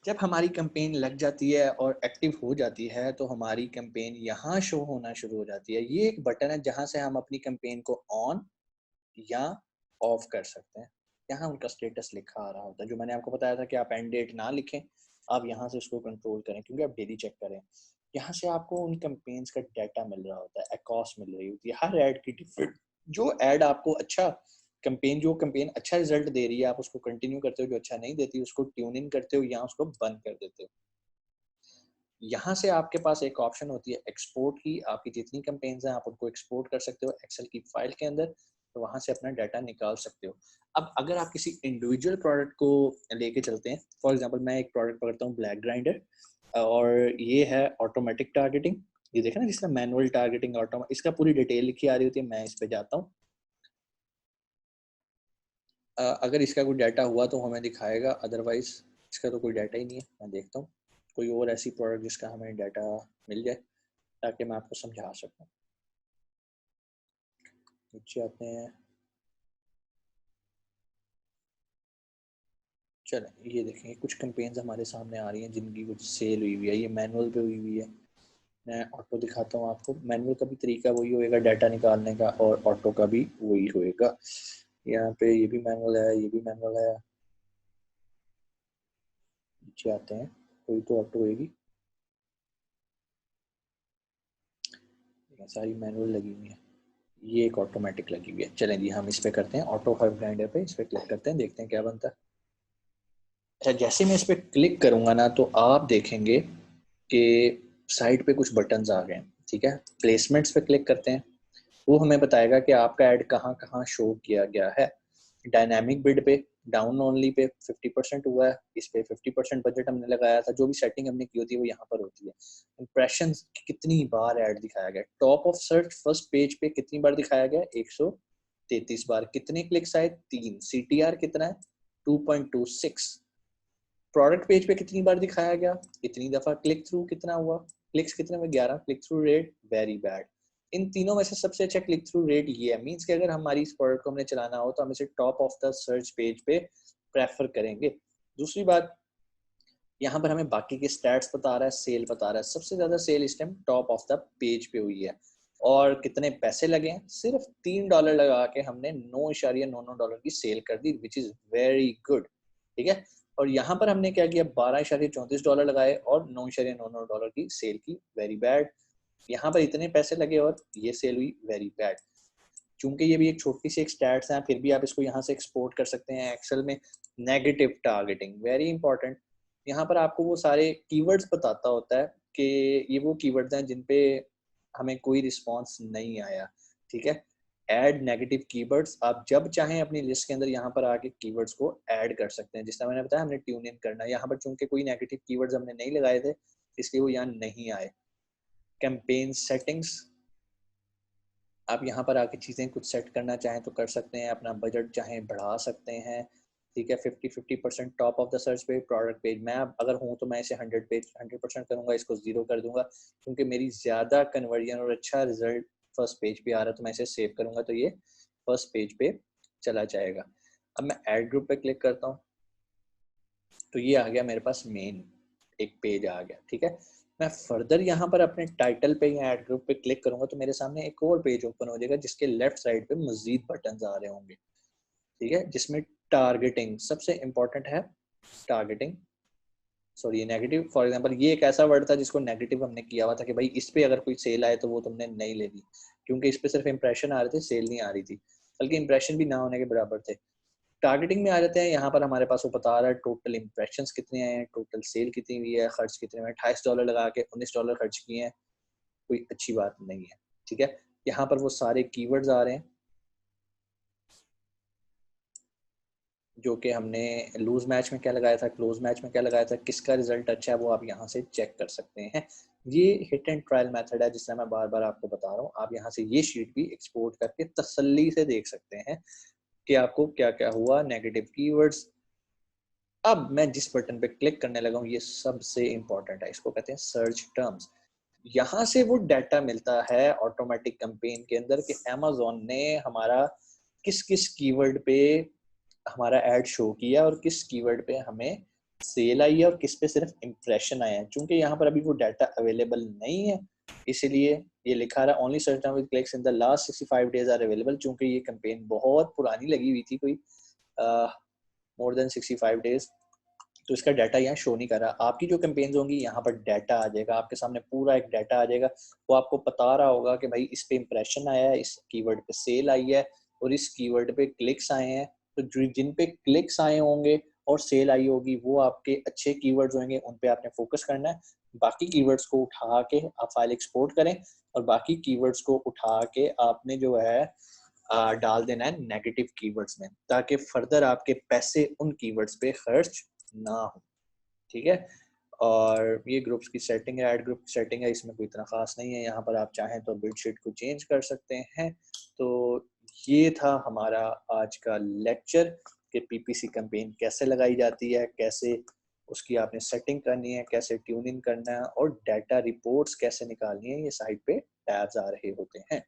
जब हमारी कैंपेन लग जाती है और एक्टिव हो जाती है तो हमारी कैंपेन यहाँ शो होना शुरू हो जाती है। ये एक बटन है जहाँ से हम अपनी कैंपेन को ऑन या ऑफ कर सकते हैं। यहाँ उनका स्टेटस लिखा आ रहा होता है। जो मैंने आपको बताया था कि आप एंड डेट ना लिखें, आप यहाँ से उसको कंट्रोल करें क्योंकि आप डेली चेक करें। यहाँ से आपको उन कैंपेन्स का डाटा मिल रहा होता है, अकॉस मिल रही होती है। हर ऐड की डिफरेंट, जो ऐड आपको अच्छा जो कैंपेन अच्छा रिजल्ट दे रही है आप उसको कंटिन्यू करते हो, जो अच्छा नहीं देती उसको ट्यून इन करते हो या उसको बंद कर देते हो। यहाँ से आपके पास एक ऑप्शन होती है एक्सपोर्ट की। आपकी जितनी कैंपेन्स हैं आप उनको एक्सपोर्ट कर सकते हो एक्सेल की फाइल के अंदर, तो वहाँ से अपना डाटा निकाल सकते हो। अब अगर आप किसी इंडिविजुअल प्रोडक्ट को लेके चलते हैं, फॉर एग्जांपल मैं एक प्रोडक्ट पकड़ता हूँ ब्लैक ग्राइंडर, और ये है ऑटोमेटिक टारगेटिंग। ये देखा ना, जिसका मैनुअल टारगेटिंग इसका पूरी डिटेल लिखी आ रही होती है। मैं इस पे जाता हूँ, अगर इसका कोई डाटा हुआ तो हमें दिखाएगा, अदरवाइज इसका तो कोई डाटा ही नहीं है। मैं देखता हूँ कोई और ऐसी प्रोडक्ट जिसका हमें डाटा मिल जाए ताकि मैं आपको समझा सकूँ। नीचे आते हैं, चलें ये देखेंगे कुछ कैंपेन्स हमारे सामने आ रही हैं जिनकी कुछ सेल हुई हुई है। ये मैनुअल पे हुई हुई है। मैं ऑटो दिखाता हूँ आपको। मैनुअल का भी तरीका वही होएगा डाटा निकालने का, और ऑटो का भी वही होएगा। यहाँ पे ये भी मैनुअल है, ये भी मैनुअल है। नीचे आते हैं, कोई तो ऑटो होएगी, सारी मैनुअल लगी हुई है। ये एक ऑटोमेटिक लगी हुई है। चलें जी, हम इस पे करते हैं ऑटो हब ग्राइंडर पे, इस पे क्लिक करते हैं, देखते हैं क्या बनता है। अच्छा, जैसे मैं इस पे क्लिक करूंगा ना तो आप देखेंगे कि साइड पे कुछ बटन्स आ गए। ठीक है, प्लेसमेंट्स पे क्लिक करते हैं। वो हमें बताएगा कि आपका ऐड कहाँ कहाँ शो किया गया है। डायनामिक बिड पे, डाउन ओनली पे 50% हुआ है। इस पे 50% बजट हमने लगाया था। जो भी सेटिंग हमने की होती है वो यहाँ पर होती है। इंप्रेशंस कितनी बार ऐड दिखाया गया, top of search first page पे कितनी बार दिखाया गया, 133 बार। कितने क्लिक्स आए, 3। CTR कितना है, 2.26। प्रोडक्ट पेज पे कितनी बार दिखाया गया, इतनी दफा। क्लिक थ्रू कितना हुआ, क्लिक्स कितने में, 11। Click through rate very bad. इन तीनों में से सबसे अच्छा क्लिक थ्रू रेट ये है। मींस कि अगर हमारी इस प्रोडक्ट को हमने चलाना हो तो हम इसे top of the search page पे प्रेफर करेंगे। दूसरी बात, यहाँ पर हमें बाकी के स्टैट्स बता रहा है, सेल बता रहा है। सबसे ज्यादा सेल इस time top of the page पे हुई है। और कितने पैसे लगे हैं, सिर्फ $3 लगा के हमने $9.99 की सेल कर दी, विच इज वेरी गुड। ठीक है, और यहाँ पर हमने क्या किया, $12.34 लगाए और $9.99 की सेल की, वेरी बैड। यहाँ पर इतने पैसे लगे और ये सेल हुई, वेरी बैड। चूंकि ये भी एक छोटी सी एक स्टैट्स है, फिर भी आप इसको यहाँ से एक्सपोर्ट कर सकते हैं एक्सेल में। Negative targeting very important. यहाँ पर आपको वो सारे कीवर्ड्स बताता होता है कि ये वो कीवर्ड्स हैं जिन पे हमें कोई रिस्पॉन्स नहीं आया। ठीक है, ऐड नेगेटिव कीवर्ड्स, आप जब चाहें अपनी लिस्ट के अंदर यहाँ पर आके कीवर्ड्स को ऐड कर सकते हैं। जिस तरह मैंने बताया हमने ट्यून इन करना है, यहाँ पर चूंकि कोई नेगेटिव कीवर्ड्स हमने नहीं लगाए थे इसलिए वो यहाँ नहीं आए। कैंपेन सेटिंग्स, आप यहाँ पर आके चीज़ें कुछ सेट करना चाहें तो कर सकते हैं। अपना बजट चाहें बढ़ा सकते हैं। ठीक है, 50% टॉप ऑफ द सर्च पे प्रोडक्ट पेज। मैं अगर हूँ तो मैं इसे 100% करूँगा, इसको 0 कर दूंगा क्योंकि मेरी ज़्यादा कन्वर्जन और अच्छा रिजल्ट फर्स्ट पेज पे आ रहा है, तो मैं इसे सेव करूँगा तो ये फर्स्ट पेज पे चला जाएगा। अब मैं ऐड ग्रुप पे क्लिक करता हूँ तो ये आ गया मेरे पास, मेन एक पेज आ गया। ठीक है, मैं फर्दर यहाँ पर अपने टाइटल पे या ऐड ग्रुप पे क्लिक करूंगा तो मेरे सामने एक और पेज ओपन हो जाएगा जिसके लेफ्ट साइड पे मजीद बटन्स आ रहे होंगे। ठीक है, जिसमें टारगेटिंग सबसे इंपॉर्टेंट है। टारगेटिंग, सॉरी, ये नेगेटिव। फॉर एग्जांपल ये एक ऐसा वर्ड था जिसको नेगेटिव हमने किया हुआ था कि भाई इस पे अगर कोई सेल आए तो वो तुमने नहीं लेनी, क्योंकि इस पे सिर्फ इंप्रेशन आ रहे थे, सेल नहीं आ रही थी, बल्कि इंप्रेशन भी ना होने के बराबर थे। टारगेटिंग में आ जाते हैं। यहाँ पर हमारे पास वो बता रहा है टोटल इंप्रेशंस कितने आए हैं, टोटल सेल कितनी हुई है, खर्च कितने में। $28 लगा के $19 खर्च किए हैं, कोई अच्छी बात नहीं है। ठीक है, यहाँ पर वो सारे कीवर्ड्स आ रहे हैं जो कि हमने लूज मैच में क्या लगाया था, क्लोज मैच में क्या लगाया था, किसका रिजल्ट अच्छा है वो आप यहाँ से चेक कर सकते हैं। ये हिट एंड ट्रायल मेथड है जिससे मैं बार बार आपको बता रहा हूँ। आप यहाँ से ये शीट भी एक्सपोर्ट करके तसल्ली से देख सकते हैं कि आपको क्या क्या हुआ, नेगेटिव कीवर्ड्स। अब मैं जिस बटन पे क्लिक करने लगा हूँ ये सबसे इंपॉर्टेंट है, इसको कहते हैं सर्च टर्म्स। यहाँ से वो डाटा मिलता है ऑटोमेटिक कैंपेन के अंदर कि Amazon ने हमारा किस किस कीवर्ड पे हमारा ऐड शो किया और किस कीवर्ड पे हमें सेल आई है और किस पे सिर्फ इम्प्रेशन आया है। चूंकि यहाँ पर अभी वो डाटा अवेलेबल नहीं है, इसीलिए ये लिखा रहा only search with clicks in the last 65 days are available. चूंकि ये कैंपेन बहुत पुरानी लगी हुई थी, कोई मोर देन 65 डेज, तो इसका डाटा यहाँ शो नहीं कर रहा। आपकी जो कैंपेन्स होंगी यहाँ पर डाटा आ जाएगा, आपके सामने पूरा एक डाटा आ जाएगा। वो आपको बता रहा होगा कि भाई इस पे इम्प्रेशन आया है, इस कीवर्ड पे सेल आई है और इस कीवर्ड पे क्लिक्स आए हैं। तो जिन पे क्लिक्स आए होंगे और सेल आई होगी वो आपके अच्छे कीवर्ड्स होंगे, उन पे आपने फोकस करना है। बाकी कीवर्ड्स को उठा के आप फाइल एक्सपोर्ट करें और बाकी कीवर्ड्स को उठा के आपने जो है डाल देना है नेगेटिव कीवर्ड्स में, ताकि फर्दर आपके पैसे उन कीवर्ड्स पे खर्च ना हो। ठीक है। और ये ग्रुप्स की सेटिंग है, ऐड ग्रुप की सेटिंग है, इसमें कोई इतना खास नहीं है। यहाँ पर आप चाहें तो बिल्डशीट को चेंज कर सकते हैं। तो ये था हमारा आज का लेक्चर कि पीपीसी कैंपेन कैसे लगाई जाती है, कैसे उसकी आपने सेटिंग करनी है, कैसे ट्यून इन करना है और डाटा रिपोर्ट्स कैसे निकालनी है। ये साइट पे टैब्स आ रहे होते हैं।